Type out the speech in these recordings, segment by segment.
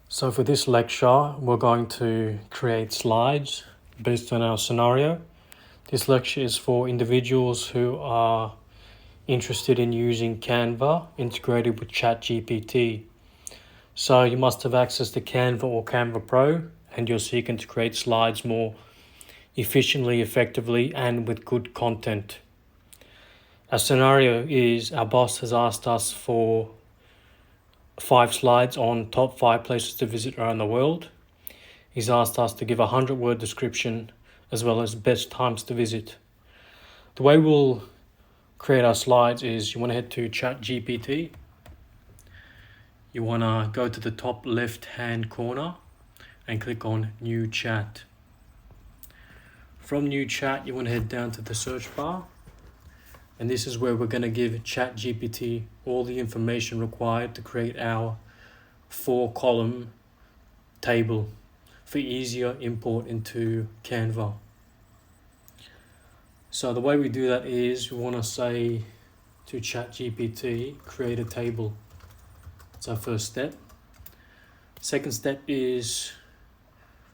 So for this lecture, we're going to create slides based on our scenario. This lecture is for individuals who are interested in using Canva integrated with ChatGPT. So you must have access to Canva or Canva Pro, and you're seeking to create slides more efficiently, effectively, and with good content. Our scenario is our boss has asked us for 5 slides on top 5 places to visit around the world. He's asked us to give a 100-word description as well as best times to visit. The way we'll create our slides is you want to head to ChatGPT. You want to go to the top left-hand corner and click on New Chat. From New Chat, you want to head down to the search bar. And this is where we're going to give ChatGPT all the information required to create our 4-column table for easier import into Canva. So the way we do that is we want to say to ChatGPT, create a table. It's our first step. Second step is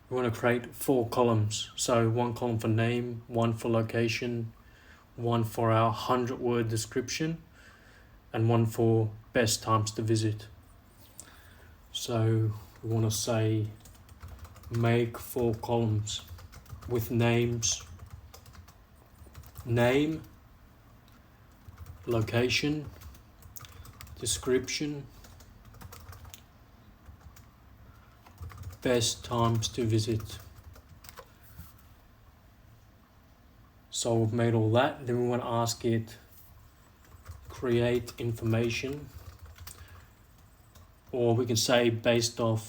we want to create 4 columns. So 1 column for name, 1 for location, 1 for our 100-word description, and 1 for best times to visit. So we want to say make 4 columns with names, name, location, description, best times to visit. So we've made all that. Then we want to ask it create information, or we can say based on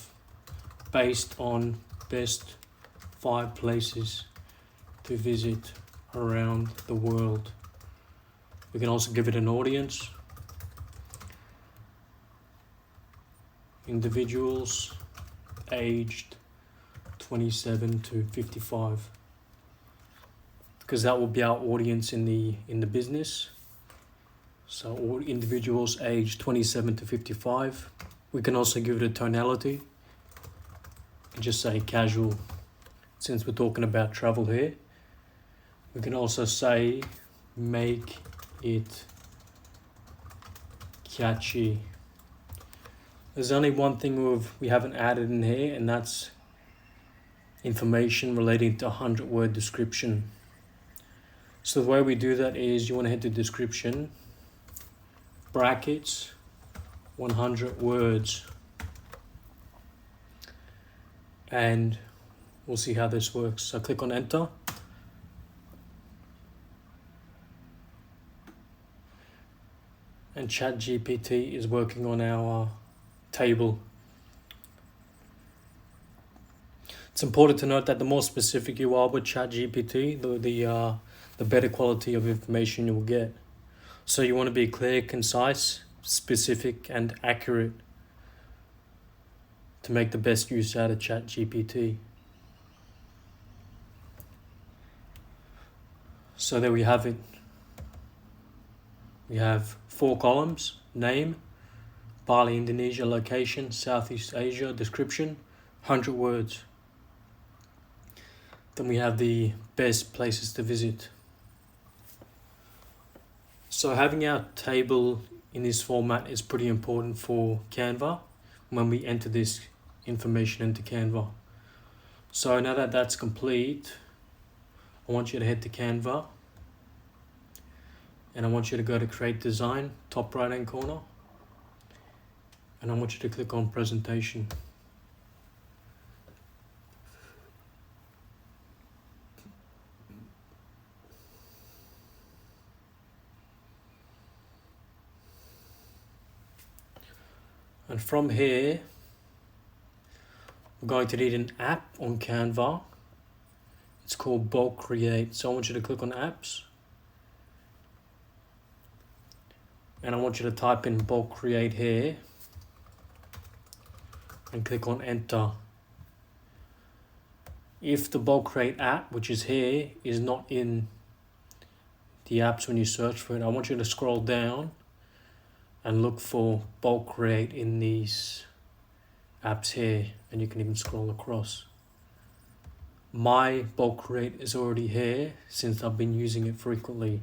best 5 places to visit around the world. We can also give it an audience, individuals aged 27 to 55, because that will be our audience in the business. So all individuals aged 27 to 55. We can also give it a tonality and just say casual, since we're talking about travel here. We can also say make it catchy. There's only one thing we haven't added in here, and that's information relating to 100-word description. So the way we do that is you want to head to description, brackets, 100 words, and we'll see how this works. So click on enter. And ChatGPT is working on our table. It's important to note that the more specific you are with ChatGPT, the better quality of information you will get. So you want to be clear, concise, specific, and accurate to make the best use out of ChatGPT. So there we have it. We have 4 columns: name, Bali, Indonesia, location, Southeast Asia, description, 100 words. Then we have the best places to visit. So having our table in this format is pretty important for Canva when we enter this information into Canva. So now that that's complete, I want you to head to Canva, and I want you to go to create design, top right hand corner, and I want you to click on presentation. And from here, we're going to need an app on Canva. It's called Bulk Create. So I want you to click on apps. And I want you to type in Bulk Create here. And click on enter. If the Bulk Create app, which is here, is not in the apps when you search for it, I want you to scroll down and look for Bulk Create in these apps here, and you can even scroll across. My bulk create is already here since I've been using it frequently,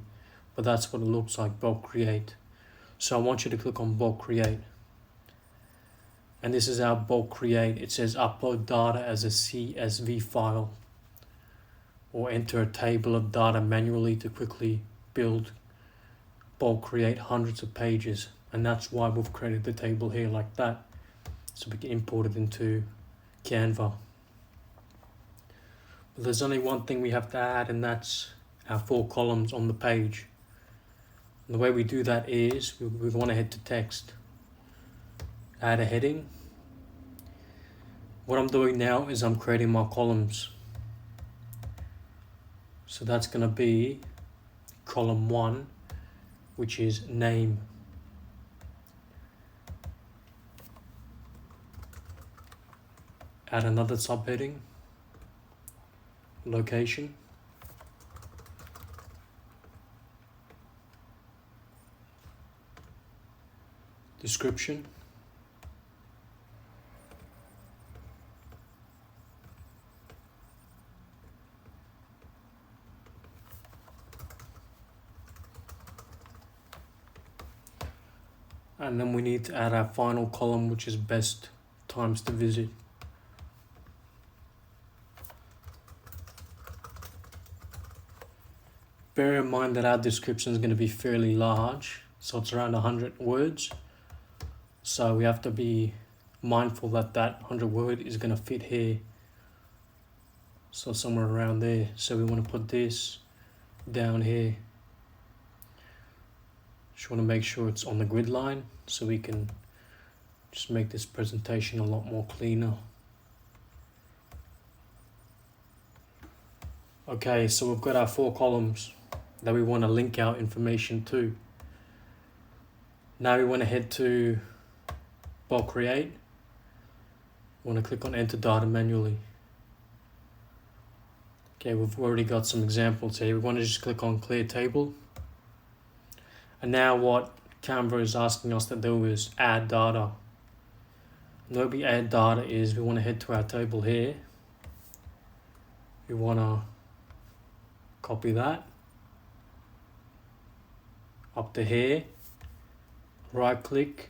but that's what it looks like, bulk create. So I want you to click on bulk create. And this is our bulk create. It says upload data as a CSV file or enter a table of data manually to quickly build, bulk create hundreds of pages. And that's why we've created the table here like that, so we can import it into Canva. But there's only one thing we have to add, and that's our 4 columns on the page. And the way we do that is we want to head to text, add a heading. What I'm doing now is I'm creating my columns. So that's going to be column 1, which is name. Add another subheading, location. Description. And then we need to add our final column, which is best times to visit. Bear in mind that our description is going to be fairly large, so it's around 100 words. So we have to be mindful that that 100 word is going to fit here. So somewhere around there. So we want to put this down here. Just want to make sure it's on the grid line so we can just make this presentation a lot more cleaner. Okay, so we've got our 4 columns that we want to link our information to. Now we want to head to bulk create. We want to click on enter data manually. Okay, we've already got some examples here. We want to just click on clear table. And now what Canva is asking us to do is add data. And the way we add data is we want to head to our table here. We want to copy that up to here, right click,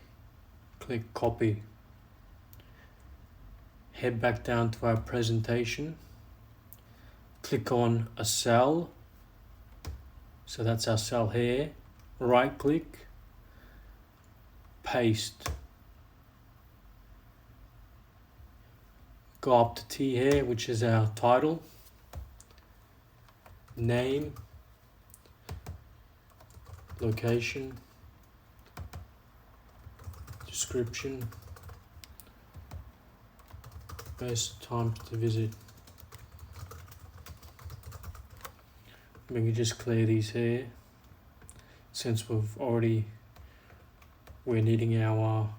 click copy. Head back down to our presentation, click on a cell, so that's our cell here, right click, paste. Go up to T here, which is our title, name, location, description, best times to visit. We can just clear these here since we're needing our,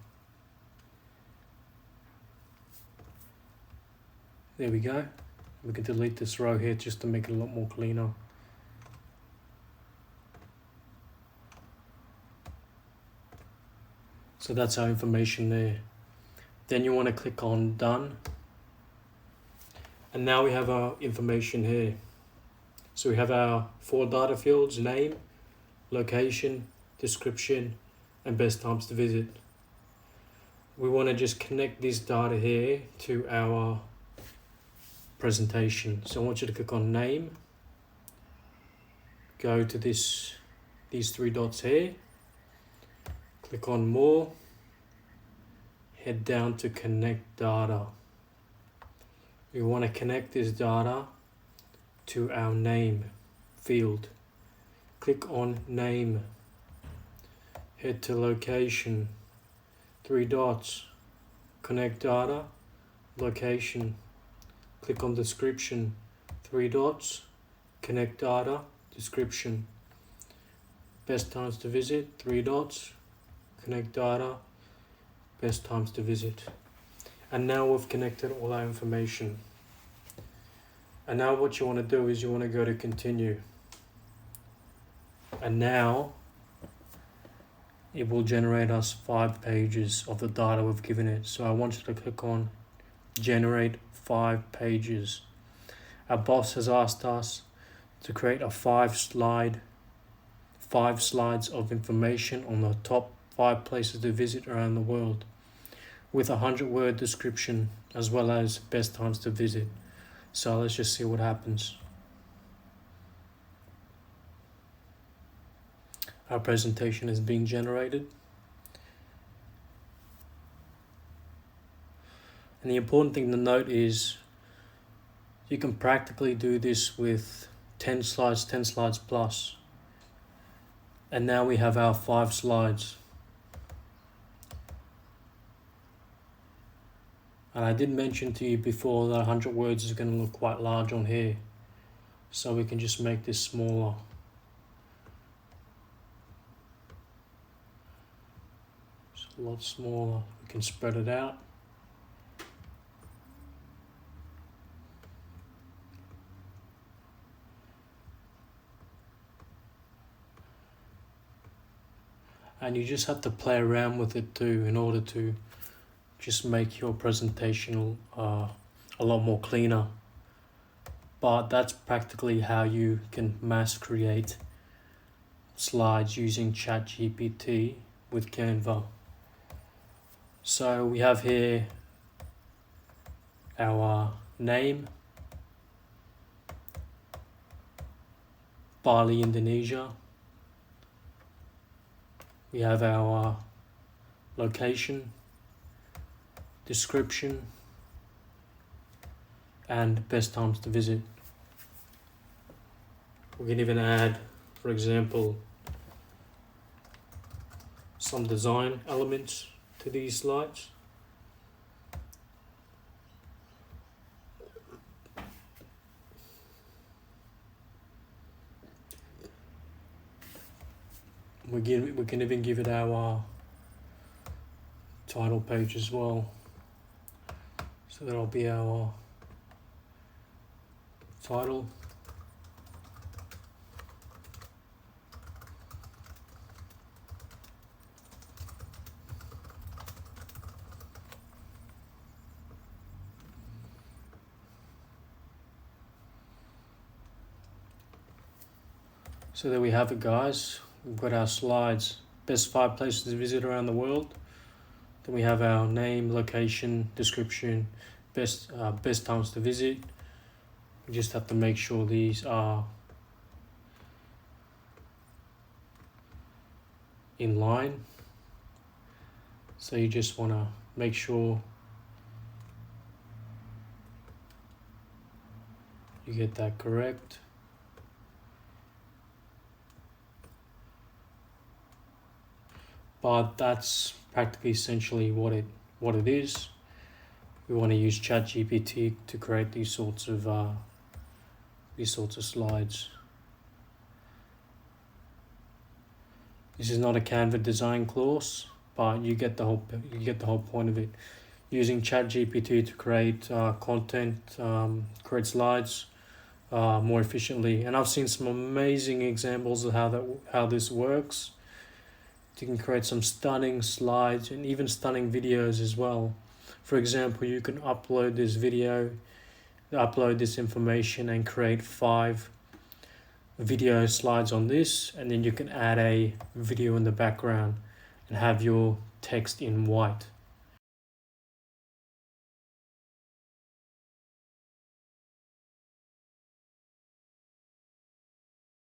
there we go. We can delete this row here just to make it a lot more cleaner. So that's our information there. Then you want to click on done. And now we have our information here. So we have our 4 data fields, name, location, description, and best times to visit. We want to just connect this data here to our presentation. So I want you to click on name, go to these 3 dots here, click on more, head down to connect data. We want to connect this data to our name field. Click on name, head to location, 3 dots, connect data, location. Click on description, 3 dots, connect data, description. Best times to visit, 3 dots, connect data, best times to visit. And now we've connected all our information. And now what you want to do is you want to go to continue. And now it will generate us 5 pages of the data we've given it. So I want you to click on generate 5 pages. Our boss has asked us to create a 5 slides of information on the top 5 places to visit around the world, with a 100-word description as well as best times to visit. So let's just see what happens. Our presentation is being generated. And the important thing to note is you can practically do this with 10 slides plus. And now we have our 5 slides. And I did mention to you before that 100 words is going to look quite large on here. So we can just make this smaller. It's a lot smaller. We can spread it out. And you just have to play around with it too in order to just make your presentation a lot more cleaner. But that's practically how you can mass create slides using ChatGPT with Canva. So we have here our name, Bali, Indonesia. We have our location, description, and best times to visit. We can even add, for example, some design elements to these slides. We can even give it our title page as well. So that'll be our title. So there we have it, guys. We've got our slides, best 5 places to visit around the world. Then we have our name, location, description, best times to visit. We just have to make sure these are in line. So you just want to make sure you get that correct. But that's practically essentially what it is. We want to use ChatGPT to create these sorts of slides. This is not a Canva design course, but you get the whole point of it. Using ChatGPT to create content, create slides more efficiently, and I've seen some amazing examples of how this works. You can create some stunning slides and even stunning videos as well. For example, you can upload this information and create 5 video slides on this, and then you can add a video in the background and have your text in white.